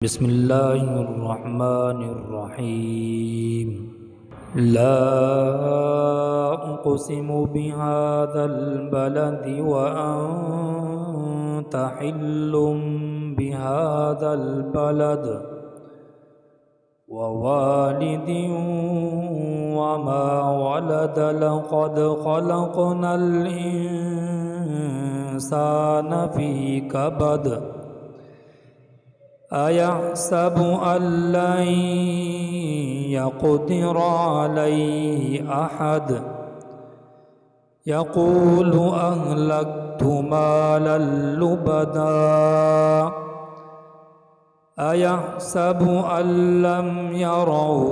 بسم الله الرحمن الرحيم. لا أقسم بهذا البلد وأنت حل بهذا البلد ووالد وما ولد لقد خلقنا الإنسان في كبد أيحسب أن لن يقدر عليه أحد يقول أهلكت مالا لبدا أيحسب أن لم يره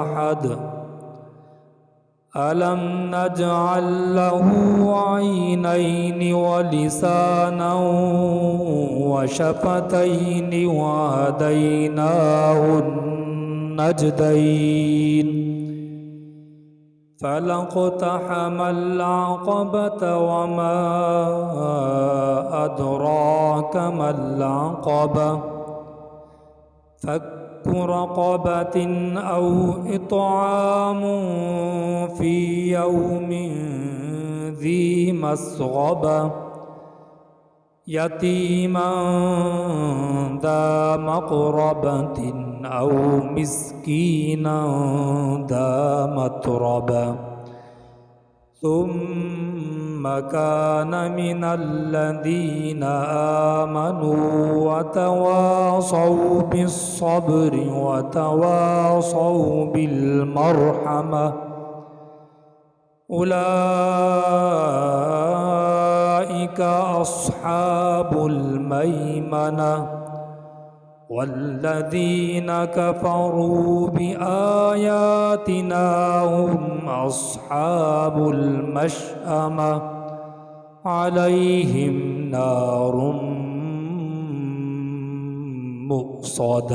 أحد ألم نجعل له عينين ولسانا وشفتين وهديناه النجدين فلاقتحم العقبة وما أدراك ما العقبة فك رقبة أو إطعام في يوم ذي مسغبة يتيما ذا مقربة أو مسكينا ذا متربة ثم كان من الذين آمنوا وتواصوا بالصبر وتواصوا بالمرحمة أولئك أصحاب الميمنة والذين كفروا بآياتنا هم أصحاب المشأمة عليهم نار مؤصدة.